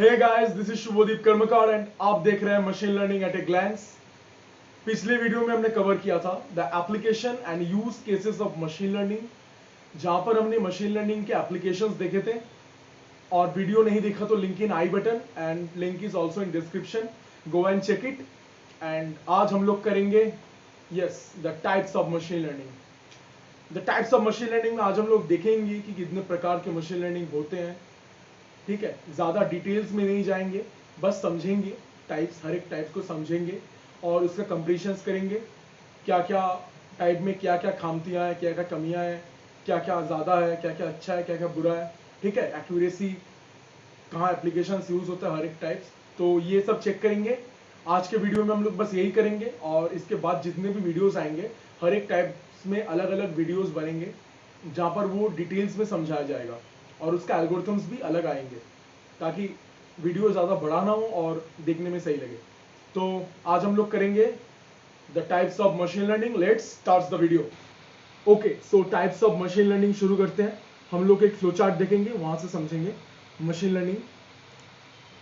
Hey guys, this is Shubhadeep Karmakar and आप देख रहे हैं machine learning at a glance. पिछले वीडियो में हमने कवर किया था the application and use cases of machine learning, जहां पर हमने मशीन लर्निंग के एप्लीकेशंस देखे थे। और वीडियो नहीं देखा तो link in I button and link is also in description, go and check it. And आज हम लोग करेंगे the types of machine learning. The types of machine learning में आज हम लोग देखेंगे कि कितने प्रकार के मशीन लर्निंग होते हैं। ठीक है, ज्यादा डिटेल्स में नहीं जाएंगे, बस समझेंगे टाइप्स, हर एक टाइप को समझेंगे और उसका कंपैरिजंस करेंगे। क्या क्या टाइप में क्या क्या खामियां हैं, क्या क्या कमियां हैं, क्या क्या ज्यादा है, क्या क्या अच्छा है, क्या क्या बुरा है। ठीक है, एक्यूरेसी कहाँ एप्लीकेशन यूज होता है, हर एक टाइप्स, तो ये सब चेक करेंगे। आज के वीडियो में हम लोग बस यही करेंगे और इसके बाद जितने भी वीडियोस आएंगे हर एक टाइप्स में अलग अलग वीडियोस बनेंगे जहाँ पर वो डिटेल्स में समझाया जाएगा और उसका एल्गोरिथम्स भी अलग आएंगे ताकि वीडियो ज़्यादा बड़ा ना हो और देखने में सही लगे। तो आज हम लोग करेंगे the types of machine learning. Let's start the video. Okay, so types of machine learning शुरू करते हैं। हम लोग एक फ्लो चार्ट देखेंगे, वहां से समझेंगे मशीन लर्निंग।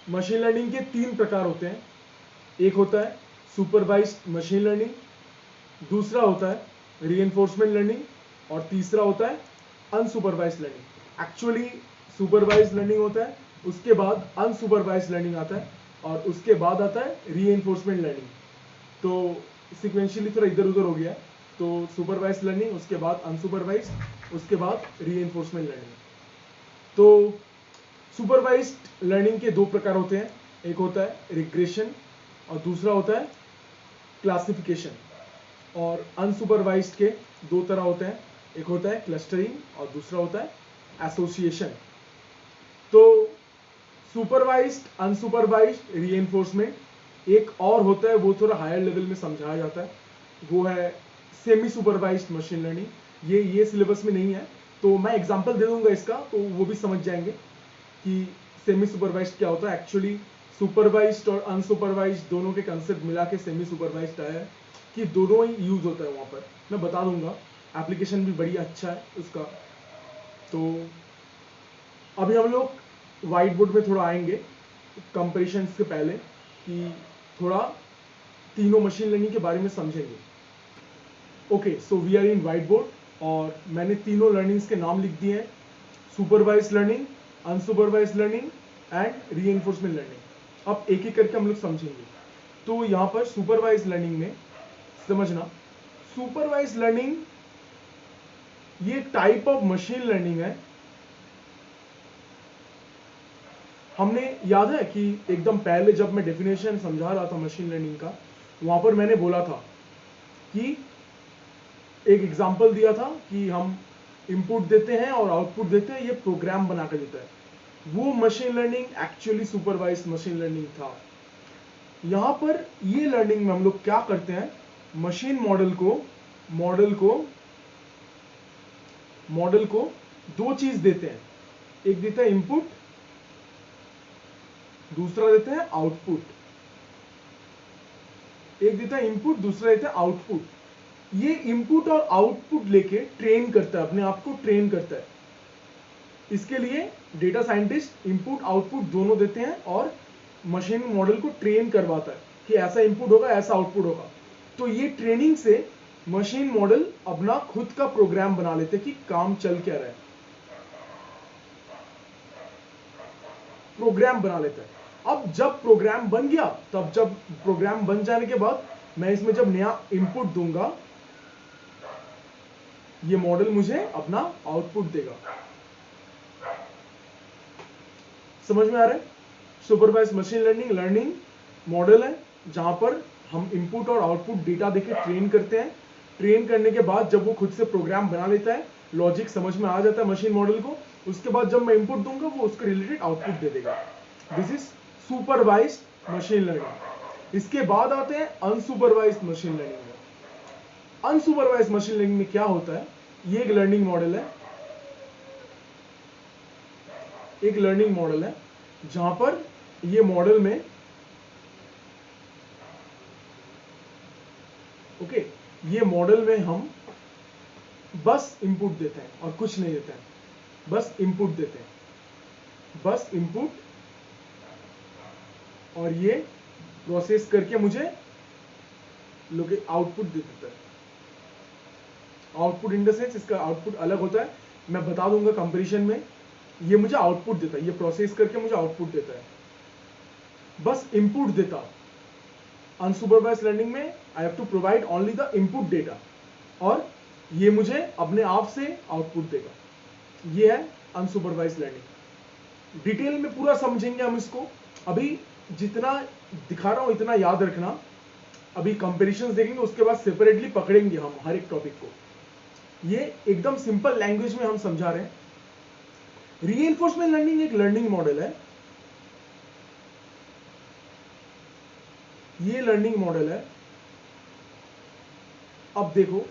मशीन लर्निंग के तीन प्रकार होते हैं। एक होता है सुपरवाइज्ड मशीन लर्निंग, दूसरा होता है रीइंफोर्समेंट लर्निंग और तीसरा होता है unsupervised learning. Actually supervised learning होता है, उसके बाद अनसुपरवाइज्ड लर्निंग आता है और उसके बाद आता है रीइंफोर्समेंट लर्निंग। तो सिक्वेंशियली थोड़ा इधर उधर हो गया। तो सुपरवाइज्ड लर्निंग, उसके बाद अनसुपरवाइज्ड, उसके बाद रीइंफोर्समेंट लर्निंग। तो सुपरवाइज्ड लर्निंग के दो प्रकार होते हैं, एक होता है रिग्रेशन और दूसरा होता है क्लासिफिकेशन। और अनसुपरवाइज्ड के दो तरह होते हैं, एक होता है क्लस्टरिंग और दूसरा होता है एसोसिएशन। तो सुपरवाइज्ड, अनसुपरवाइज्ड, रीइंफोर्समेंट। एक और होता है, वो थोड़ा हायर लेवल में समझाया जाता है, वो है सेमी सुपरवाइज्ड मशीन लर्निंग। ये सिलेबस में नहीं है, तो मैं एग्जांपल दे दूंगा इसका, तो वो भी समझ जाएंगे कि सेमी सुपरवाइज्ड क्या होता है। एक्चुअली सुपरवाइज्ड और अनसुपरवाइज्ड दोनों के कंसेप्ट मिला के सेमी सुपरवाइज्ड आया है कि दोनों ही यूज होता है। वहां पर मैं बता दूंगा, एप्लीकेशन भी बड़ी अच्छा है उसका। तो अभी हम लोग व्हाइट बोर्ड में थोड़ा आएंगे कंपैरिजन के पहले, कि थोड़ा तीनों मशीन लर्निंग के बारे में समझेंगे। Okay, so we are in whiteboard और मैंने तीनों लर्निंग्स के नाम लिख दिए हैं, supervised learning, unsupervised learning and reinforcement learning. अब एक एक करके हम लोग समझेंगे। तो यहाँ पर सुपरवाइज्ड लर्निंग में समझना, सुपरवाइज्ड लर्निंग ये टाइप ऑफ मशीन लर्निंग है। हमने याद है कि एकदम पहले जब मैं डेफिनेशन समझा रहा था मशीन लर्निंग का, वहां पर मैंने बोला था कि एक एग्जांपल दिया था कि हम इनपुट देते हैं और आउटपुट देते हैं, ये प्रोग्राम बना कर देता है। वो machine learning actually supervised machine learning था। यहां पर ये लर्निंग में हम लोग क्या करते हैं, मशीन मॉडल को दो चीज देते हैं, एक देता है इनपुट, दूसरा देता है आउटपुट। एक देता है इनपुट, दूसरा देता है आउटपुट। ये इनपुट और आउटपुट लेके ट्रेन करता है, अपने आप को ट्रेन करता है। इसके लिए डेटा साइंटिस्ट इनपुट आउटपुट दोनों देते हैं और मशीन मॉडल को ट्रेन करवाता है कि ऐसा इनपुट होगा, ऐसा आउटपुट होगा। तो ये ट्रेनिंग से मशीन मॉडल अपना खुद का प्रोग्राम बना लेते हैं कि काम चल क्या रहा है, प्रोग्राम बना लेता है। अब जब प्रोग्राम बन गया, तब जब प्रोग्राम बन जाने के बाद मैं इसमें जब नया इनपुट दूंगा, ये मॉडल मुझे अपना आउटपुट देगा। समझ में आ रहा है? सुपरवाइज्ड मशीन लर्निंग मॉडल है जहां पर हम इनपुट और आउटपुट डेटा देके ट्रेन करते हैं। ट्रेन करने के बाद जब वो खुद से प्रोग्राम बना लेता है, लॉजिक समझ में आ जाता है मशीन मॉडल को, उसके बाद जब मैं इनपुट दूंगा वो उसके रिलेटेड आउटपुट दे देगा। This is supervised machine learning. इसके बाद आते हैं अनसुपरवाइज्ड मशीन लर्निंग में। अनसुपरवाइज्ड मशीन लर्निंग में क्या होता है, ये एक लर्निंग मॉडल है, जहां पर ये मॉडल में ये मॉडल में हम बस इनपुट देते हैं और कुछ नहीं देते हैं, बस इनपुट देते हैं, बस इनपुट और ये प्रोसेस करके मुझे आउटपुट दे देता है। आउटपुट इन द सेंस इसका आउटपुट अलग होता है, मैं बता दूंगा कंपैरिजन में। ये मुझे आउटपुट देता है, ये प्रोसेस करके मुझे आउटपुट देता है, बस इनपुट देता। अनसुपरवाइज्ड लर्निंग में I have to provide only the input data और ये मुझे अपने आप से आउटपुट देगा। ये है अनसुपरवाइज्ड लर्निंग। डिटेल में पूरा समझेंगे हम इसको। अभी जितना दिखा रहा हूं इतना याद रखना, अभी कंपैरिजंस देखेंगे, उसके बाद सेपरेटली पकड़ेंगे हम हर एक टॉपिक को। ये एकदम सिंपल लैंग्वेज में हम समझा रहे हैं। रीइंफोर्समेंट लर्निंग एक लर्निंग मॉडल है। ये लर्निंग मॉडल है। अब देखो,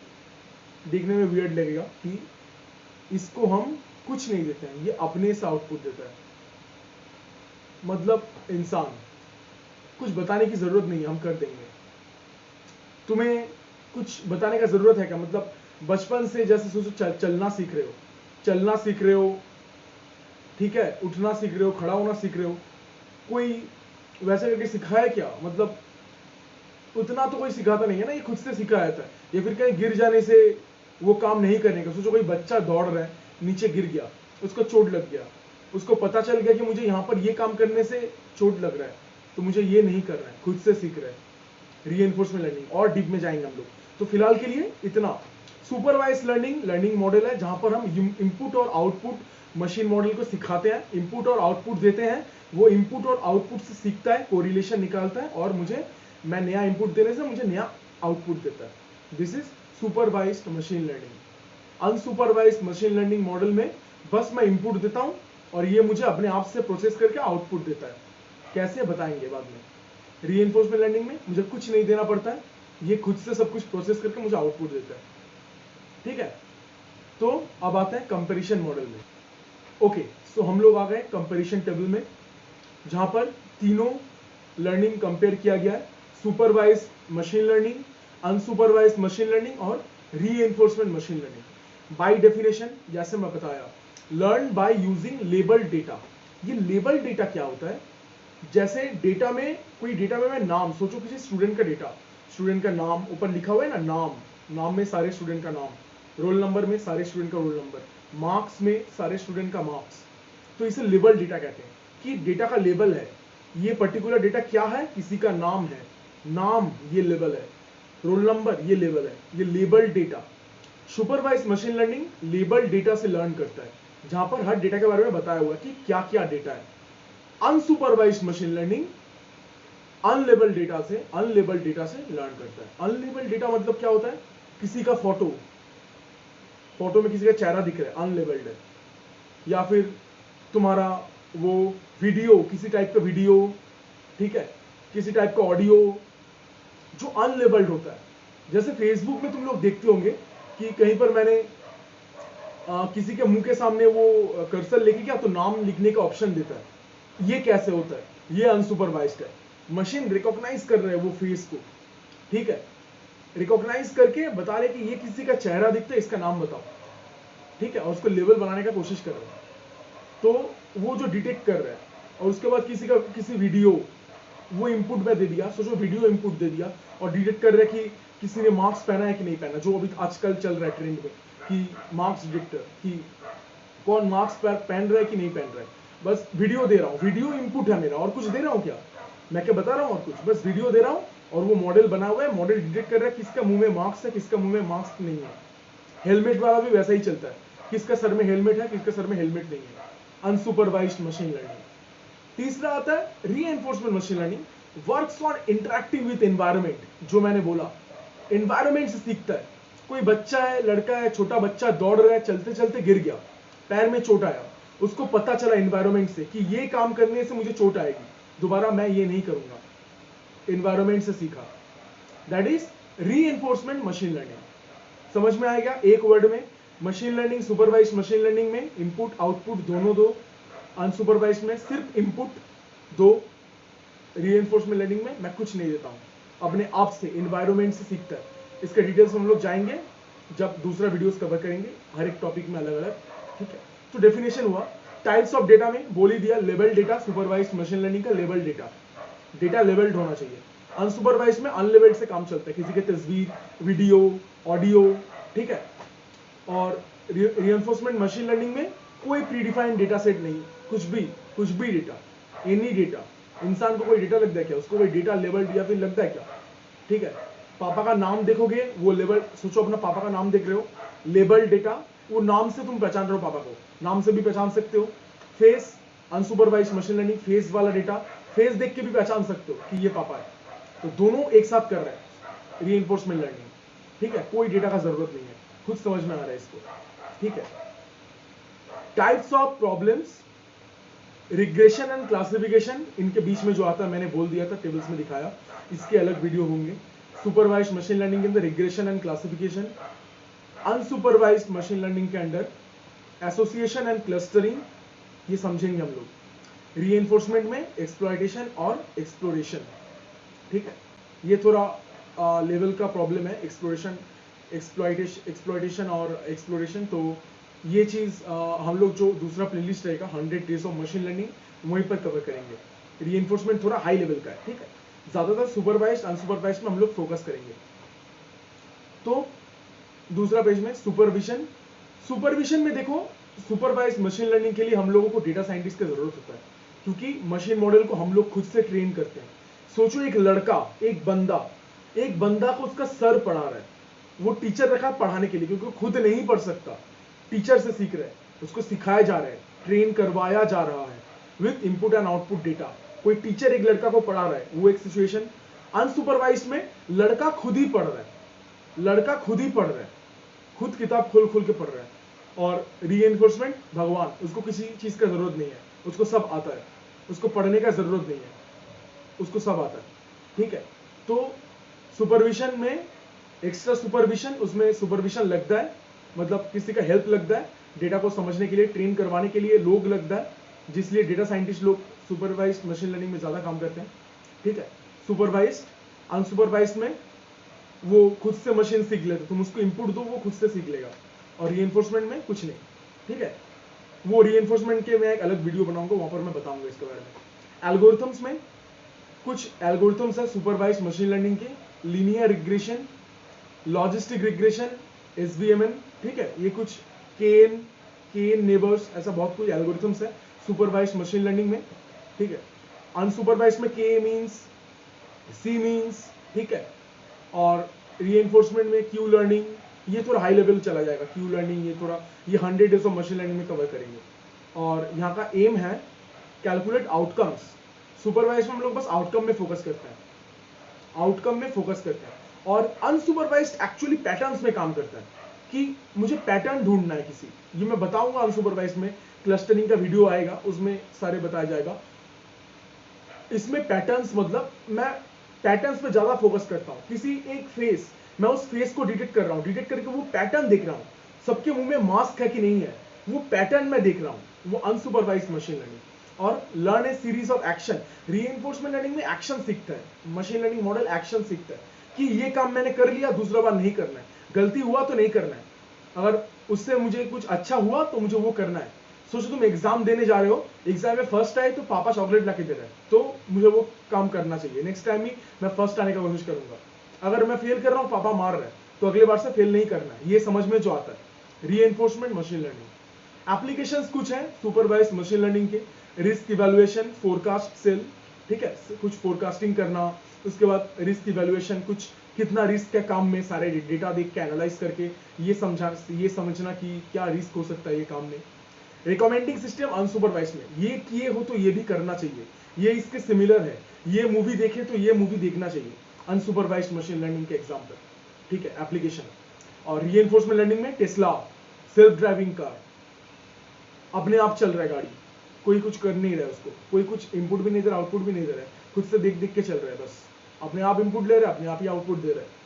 देखने में वियर्ड लगेगा कि इसको हम कुछ नहीं देते हैं, ये अपने से आउटपुट देता है। मतलब इंसान, कुछ बताने की जरूरत नहीं है, हम कर देंगे। तुम्हें कुछ बताने का जरूरत है क्या? मतलब बचपन से जैसे सोचो चलना सीख रहे हो, चलना सीख रहे हो, ठीक है, उठना सीख रहे हो, खड़ा होना सीख रहे हो, कोई वैसे करके सिखाया क्या? मतलब उतना तो कोई सिखाता नहीं है ना, ये खुद से सीखा जाता है। या फिर कहीं गिर जाने से वो काम नहीं करने का। सोचो कोई बच्चा दौड़ रहा है, नीचे गिर गया, उसको चोट लग गया, उसको पता चल गया कि मुझे यहां पर ये काम करने से चोट लग रहा है, तो मुझे ये नहीं करना है, खुद से सीख रहा है। रीइंफोर्समेंट लर्निंग और डीप में जाएंगे हम लोग। तो फिलहाल के लिए इतना। सुपरवाइज लर्निंग मॉडल है जहां पर हम इनपुट और आउटपुट मशीन मॉडल को सिखाते हैं, इनपुट और आउटपुट देते हैं, वो इनपुट और आउटपुट से सीखता है, कोरिलेशन निकालता है और मैं नया इनपुट देने से मुझे नया आउटपुट देता है। This is supervised machine learning. Unsupervised machine learning model में बस मैं इनपुट देता हूं और ये मुझे अपने आप से प्रोसेस करके आउटपुट देता है। कैसे बताएंगे बाद में। रीइंफोर्समेंट लर्निंग में मुझे कुछ नहीं देना पड़ता है, ये खुद से सब कुछ प्रोसेस करके मुझे आउटपुट देता है। ठीक है, तो अब आते हैं कंपैरिजन मॉडल में। ओके, सो हम लोग आ गए कंपैरिजन टेबल में, जहां पर तीनों लर्निंग कंपेयर किया गया है। Supervise machine learning, unsupervise machine learning और reinforcement machine learning. By definition जैसे मैं बताया, learn by using label data. ये लेबल डेटा क्या होता है? जैसे डेटा में, कोई डेटा में मैं नाम, सोचो किसी स्टूडेंट का डेटा, स्टूडेंट का नाम ऊपर लिखा हुआ है ना, नाम में सारे स्टूडेंट का नाम, रोल नंबर में सारे स्टूडेंट का रोल नंबर, मार्क्स में सारे स्टूडेंट का मार्क्स। तो इसे लेबल डेटा कहते हैं कि डेटा का लेबल है। ये पर्टिकुलर डेटा क्या है? किसी का नाम है, नाम ये लेबल है, रोल नंबर ये लेबल है, ये label data. Supervise machine learning label data से लर्न करता है, जहां पर हर डेटा के बारे में बताया हुआ है कि क्या क्या डेटा है। Unsupervised machine learning unlabel data से लर्न करता है। अनलेबल डेटा मतलब क्या होता है? किसी का फोटो में किसी का चेहरा दिख रहा है, अनलेबल्ड है। या फिर तुम्हारा वो वीडियो, किसी टाइप का वीडियो, ठीक है, किसी टाइप का ऑडियो जो अनलेबल्ड होता है। जैसे फेसबुक में तुम लोग देखते होंगे कि कहीं पर मैंने किसी के मुंह के सामने वो कर्सर लेके क्या तो नाम लिखने का ऑप्शन देता है। ये कैसे होता है? ये अनसुपरवाइज्ड है। मशीन रिकॉग्नाइज कर रहे हैं वो फेस को, ठीक है, रिकॉग्नाइज करके बता रहे कि ये किसी का चेहरा दिखता है, इसका नाम बताओ, ठीक है, और उसको लेवल बनाने का कोशिश कर रहे हैं। तो वो जो डिटेक्ट कर रहा है, और उसके बाद किसी वीडियो वो इनपुट में दे दिया, सोचो वीडियो इनपुट दे दिया और डिटेक्ट कर रहा है कि किसी ने मास्क पहना है कि नहीं पहना, जो अभी आजकल चल रहा है ट्रेंड में कि मास्क डिटेक्टर, कि कौन मास्क पहन रहा है कि नहीं पहन रहा है। बस वीडियो दे रहा हूँ, वीडियो इनपुट है मेरा, और कुछ दे रहा हूँ क्या? मैं क्या बता रहा हूँ? और कुछ, बस वीडियो दे रहा हूँ और वो मॉडल बना हुआ है, मॉडल डिटेक्ट कर रहा है किसका मुंह में मास्क है, किसका मुंह में मास्क नहीं है। हेलमेट वाला भी वैसा ही चलता है, किसका सर में हेलमेट है, किसका सर में हेलमेट नहीं है। Unsupervised machine learning. तीसरा आता है reinforcement machine learning, works on interacting with environment. जो मैंने बोला, एनवायरनमेंट से सीखता है। कोई बच्चा है, लड़का है, छोटा बच्चा दौड़ रहा है, चलते चलते गिर गया, पैर में चोट आया, उसको पता चला एनवायरनमेंट से कि ये काम करने से मुझे चोट आएगी, दोबारा मैं ये नहीं करूंगा। एनवायरनमेंट से सीखा, that is reinforcement machine learning. समझ में आएगा एक वर्ड में? Machine learning, supervised machine learning में इनपुट आउटपुट दोनों दो, अनसुपरवाइज्ड में सिर्फ इनपुट दो, रीइंफोर्समेंट लर्निंग में मैं कुछ नहीं देता हूं, अपने आप से एनवायरनमेंट से सीखता है। इसके डिटेल्स हम लोग जाएंगे जब दूसरा वीडियोस कवर करेंगे, हर एक टॉपिक में अलग अलग, ठीक है। तो डेफिनेशन हुआ, टाइप्स ऑफ डेटा में बोल ही दिया, label data, supervised machine learning का लेबल डेटा। डेटा लेवल्ड होना चाहिए। अनसुपरवाइज्ड में अनलेवल्ड से काम चलता है, किसी के तस्वीर, वीडियो, ऑडियो, ठीक है। और रीइंफोर्समेंट मशीन लर्निंग में कोई प्रीडिफाइंड डेटा सेट नहीं, कुछ भी डेटा, एनी डेटा। इंसान को कोई डेटा लगता है क्या? उसको कोई डेटा लेवल्ड या फिर लगता है क्या? ठीक है। पापा का नाम देखोगे, वो लेवल, सोचो अपना पापा का नाम देख रहे हो, लेबल डेटा, वो नाम से तुम पहचान रहे हो पापा को, नाम से भी पहचान सकते हो। Face, unsupervised machine learning, face वाला डेटा, फेस देख के भी पहचान सकते हो कि ये पापा है। तो दोनों एक साथ कर रहे हैं रीइंफोर्समेंट लर्निंग, ठीक है। कोई डेटा का जरूरत नहीं है, खुद समझ में आ रहा है इसको, ठीक है। Types of problems, regression and classification, इनके बीच में जो आता है मैंने बोल दिया था, टेबल्स में दिखाया, इसके अलग वीडियो होंगे। सुपरवाइज्ड मशीन लर्निंग के अंदर regression and classification, unsupervised machine learning के अंदर एसोसिएशन एंड क्लस्टरिंग, ये समझेंगे हम लोग। रीइंफोर्समेंट में एक्सप्लॉयटेशन और एक्सप्लोरेशन, ठीक है। ये थोड़ा लेवल का प्रॉब्लम है, एक्सप्लॉयटेशन और एक्सप्लोरेशन। तो ये चीज हम लोग जो दूसरा प्लेलिस्ट रहेगा 100 डेज ऑफ मशीन लर्निंग, वहीं पर कवर करेंगे। रीइंफोर्समेंट थोड़ा हाई लेवल का है, ठीक है। ज्यादातर सुपरवाइज्ड अनसुपरवाइज्ड में हम लोग फोकस करेंगे। तो दूसरा पेज में सुपरविजन। सुपरविजन में देखो, सुपरवाइज्ड मशीन लर्निंग के लिए हम लोगों को डेटा साइंटिस्ट की जरूरत होता है, क्योंकि मशीन मॉडल को हम लोग खुद से ट्रेन करते हैं। सोचो एक लड़का, एक बंदा को उसका सर पढ़ा रहा है, वो टीचर रखा है पढ़ाने के लिए, क्योंकि वो खुद नहीं पढ़ सकता, टीचर से सीख रहा है, उसको सिखाया जा रहा है, ट्रेन करवाया जा रहा है with input and output data. कोई टीचर एक लड़का को पढ़ा रहा है, वो एक सिचुएशन। अनसुपरवाइज्ड में लड़का खुद ही पढ़ रहा है, खुद किताब खोल के पढ़ रहा है। और रीइंफोर्समेंट, भगवान, उसको किसी चीज का जरूरत नहीं है, उसको सब आता है, उसको पढ़ने का जरूरत नहीं है, उसको सब आता है, ठीक है। तो सुपरविजन में एक्स्ट्रा सुपरविजन, उसमें सुपरविजन लगता है, मतलब किसी का हेल्प लगता है, डेटा को समझने के लिए, ट्रेन करवाने के लिए लोग लगता है, जिसलिए डेटा साइंटिस्ट लोग सुपरवाइज्ड मशीन लर्निंग में ज्यादा काम करते हैं, ठीक है। सुपरवाइज्ड, अनसुपरवाइज्ड में वो खुद से मशीन सीख लेते, तुम उसको इनपुट दो, वो खुद से सीख लेगा। और रीइंफोर्समेंट में कुछ नहीं, ठीक है। वो रीइंफोर्समेंट के मैं एक अलग वीडियो बनाऊंगा, वहां पर मैं बताऊंगा इसके बारे में। एल्गोरिथम्स में कुछ एल्गोरिथम्स है सुपरवाइज्ड मशीन लर्निंग के, लीनियर रिग्रेशन, लॉजिस्टिक रिग्रेशन, एसवीएमएन, ठीक है। ये कुछ केन नेबर्स, ऐसा बहुत कुछ एल्गोरिथम्स है सुपरवाइज्ड मशीन लर्निंग में, ठीक है। अनसुपरवाइज्ड में के मींस, सी मींस, ठीक है। और रीइंफोर्समेंट में क्यू लर्निंग, ये थोड़ा हाई लेवल चला जाएगा, क्यू लर्निंग, ये 100 डेज ऑफ मशीन लर्निंग में कवर करेंगे। और यहाँ का एम है कैलकुलेट आउटकम्स। सुपरवाइज्ड में हम लोग बस आउटकम में फोकस करते हैं, और अनसुपरवाइज्ड एक्चुअली पैटर्न्स में काम करता है, कि मुझे पैटर्न ढूंढना है किसी, ये मैं बताऊंगा अनसुपरवाइज्ड में, क्लस्टरिंग का वीडियो आएगा, उसमें सारे बताया जाएगा। इसमें पैटर्न्स, मतलब मैं पैटर्न्स पे ज्यादा फोकस करता हूं। किसी एक फेस, मैं उस फेस को डिटेक्ट कर रहा हूं, डिटेक्ट करके वो पैटर्न देख रहा हूं, सबके मुंह में मास्क है कि नहीं है, वो पैटर्न मैं देख रहा हूं, वो अनसुपरवाइज्ड मशीन लर्निंग। और learn A series of action, reinforcement learning में एक्शन सीखता है, मशीन लर्निंग मॉडल एक्शन सीखता है, कि ये काम मैंने कर लिया, दूसरा बार नहीं करना है, गलती हुआ तो नहीं करना है, अगर उससे मुझे कुछ अच्छा हुआ तो मुझे वो करना है। सोचो तुम एग्जाम देने जा रहे हो, एग्जाम में फर्स्ट आए तो पापा चॉकलेट लाके दे रहे हैं, तो मुझे वो काम करना चाहिए, नेक्स्ट टाइम ही मैं फर्स्ट आने का कोशिश करूंगा। अगर मैं फेल कर रहा हूं, पापा मार रहे हैं, तो अगले बार से फेल नहीं करना है, ये समझ में जो आता है। रीइंफोर्समेंट मशीन लर्निंग एप्लीकेशंस कुछ है सुपरवाइज्ड मशीन लर्निंग के, रिस्क इवैल्यूएशन, फोरकास्ट सेल, ठीक है, कुछ फोरकास्टिंग करना, उसके बाद रिस्क इवैल्यूएशन, कुछ कितना रिस्क है काम में, सारे डेटा देख के एनालाइज करके ये समझना कि क्या रिस्क हो सकता है ये काम में। रिकमेंडिंग सिस्टम अनसुपरवाइज्ड में, ये किए हो तो ये भी करना चाहिए, ये इसके सिमिलर है, ये मूवी देखे तो ये मूवी देखना चाहिए, अनसुपरवाइज्ड मशीन लर्निंग के एग्जाम्पल, ठीक है, एप्लीकेशन। और रीइंफोर्समेंट लर्निंग में टेस्ला, सेल्फ ड्राइविंग कार, अपने आप चल रहा है गाड़ी, कोई कुछ कर नहीं रहा है उसको, कोई कुछ इनपुट भी नहीं दे रहा, आउटपुट भी नहीं दे रहा है, खुद से देख देख के चल रहा है, बस अपने आप इनपुट ले रहा है, अपने आप ही आउटपुट दे रहा है।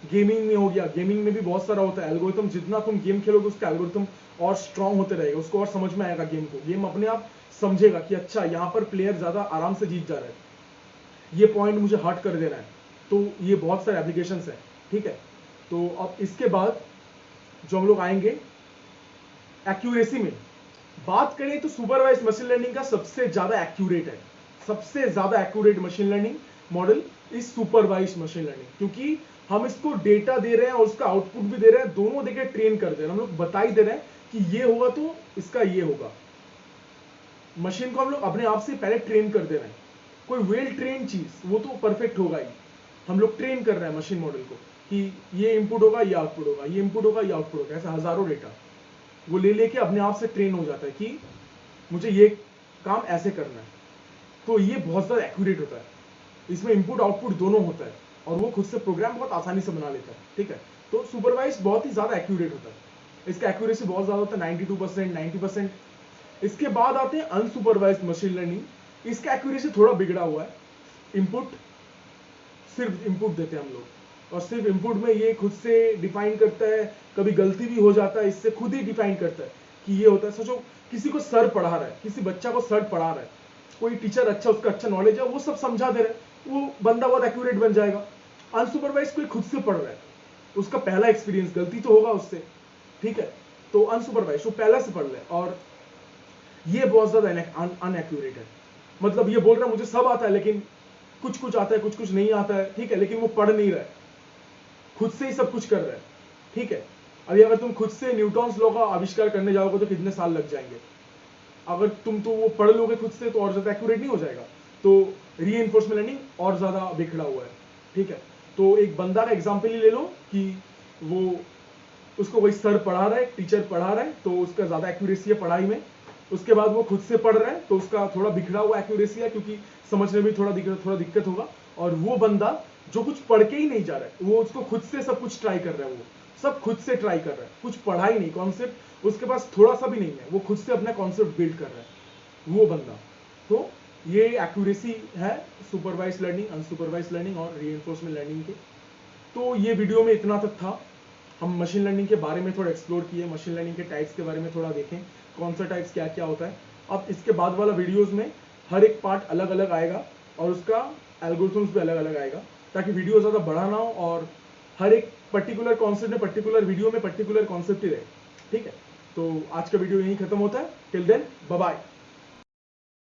गेमिंग में हो गया, गेमिंग में भी बहुत सारा होता है एल्गोरिथम, जितना तुम गेम खेलोगे उसका एल्गोरिथम और स्ट्रांग होते रहेगा, उसको और समझ में आएगा गेम को, गेम अपने आप समझेगा कि अच्छा यहाँ पर प्लेयर ज्यादा आराम से जीत जा रहा है, ये पॉइंट मुझे हर्ट कर देना है। तो ये बहुत सारे एप्लीकेशन है, ठीक है। तो अब इसके बाद जो हम लोग आएंगे एक्यूरेसी में बात करें, तो सुपरवाइज्ड मशीन लर्निंग का सबसे ज्यादा एक्यूरेट है, सबसे ज्यादा accurate machine learning model is supervised machine learning, क्योंकि हम इसको डेटा दे रहे हैं और उसका आउटपुट भी दे रहे हैं, दोनों देके ट्रेन कर दे रहे हैं। हम लोग बता ही दे रहे हैं कि ये होगा तो इसका ये होगा। मशीन को हम लोग अपने आप से पहले ट्रेन कर दे रहे हैं। कोई वेल ट्रेन चीज वो तो परफेक्ट होगा ही, हम लोग ट्रेन कर रहे हैं मशीन मॉडल को कि ये इनपुट होगा, ये आउटपुट होगा, ये इनपुट होगा, ये आउटपुट होगा, ऐसे हजारों डेटा वो ले लेके अपने आप से ट्रेन हो जाता है कि मुझे ये काम ऐसे करना है। तो ये बहुत ज्यादा एक्यूरेट होता है, इसमें इनपुट आउटपुट दोनों होता है और वो खुद से प्रोग्राम बहुत आसानी से बना लेता है। ठीक है, तो सुपरवाइज बहुत ही ज्यादा एक्यूरेट होता है, इसका एक्यूरेसी बहुत ज्यादा होता है, 92%, 90%। इसके बाद आते हैं अनसुपरवाइज्ड मशीन लर्निंग, इसका एक्यूरेसी थोड़ा बिगड़ा हुआ है। इनपुट सिर्फ इनपुट देते हैं हम लोग और सिर्फ इनपुट में ये खुद से डिफाइन करता है, कभी गलती भी हो जाता है, इससे खुद ही डिफाइन करता है कि ये होता है। सोचो किसी को सर पढ़ा रहा है, किसी बच्चा को सर पढ़ा रहा है, कोई टीचर अच्छा, उसका अच्छा नॉलेज है, वो सब समझा दे रहा है, वो बंदा बहुत एक्यूरेट बन जाएगा। अनसुपरवाइज कोई खुद से पढ़ रहा है, उसका पहला एक्सपीरियंस, गलती तो होगा उससे, ठीक है, तो अनसुपरवाइज वो पहला से पढ़ रहा है और ये बहुत ज्यादा अनएक्यूरेट है। मतलब ये बोल रहा है मुझे सब आता है, लेकिन कुछ कुछ आता है, कुछ कुछ नहीं आता है, ठीक है, लेकिन वो पढ़ नहीं रहा है, खुद से ही सब कुछ कर रहा है। ठीक है, अभी अगर तुम खुद से न्यूटन्स लॉ का आविष्कार करने जाओगे तो कितने साल लग जाएंगे, अगर तुम तो वो पढ़ लोगे खुद से तो और ज्यादा एक्यूरेट नहीं हो जाएगा। तो रीइंफोर्समेंट लर्निंग और ज्यादा बिखरा हुआ है। ठीक है, तो एक बंदा का एग्जाम्पल ही ले लो कि वो, उसको कोई सर पढ़ा रहा है, टीचर पढ़ा रहा है, तो उसका ज्यादा एक्यूरेसी है पढ़ाई में। उसके बाद वो खुद से पढ़ रहा है तो उसका थोड़ा बिखरा हुआ एक्यूरेसी है, क्योंकि समझने में थोड़ा दिक्कत होगा। और वो बंदा जो कुछ पढ़ के ही नहीं जा रहा है, वो उसको खुद से सब कुछ ट्राई कर रहा है, वो सब खुद से ट्राई कर रहा है, कुछ पढ़ा ही नहीं, कॉन्सेप्ट उसके पास थोड़ा सा भी नहीं है, वो खुद से अपना कॉन्सेप्ट बिल्ड कर रहा है वो बंदा। तो ये एक्यूरेसी है सुपरवाइज लर्निंग, अनसुपरवाइज लर्निंग और रीइंफोर्समेंट लर्निंग के। तो ये वीडियो में इतना तक था। हम मशीन लर्निंग के बारे में थोड़ा एक्सप्लोर किए, मशीन लर्निंग के टाइप्स के बारे में थोड़ा देखें, कौन सा टाइप्स क्या क्या होता है। अब इसके बाद वाला वीडियोस में हर एक पार्ट अलग अलग आएगा और उसका एल्गोरिथम्स भी अलग अलग आएगा, ताकि वीडियो ज़्यादा बड़ा ना हो और हर एक पर्टिकुलर कॉन्सेप्ट में, पर्टिकुलर वीडियो में पर्टिकुलर कॉन्सेप्ट ही रहे। ठीक है, तो आज का वीडियो यहीं खत्म होता है। Till then bye bye.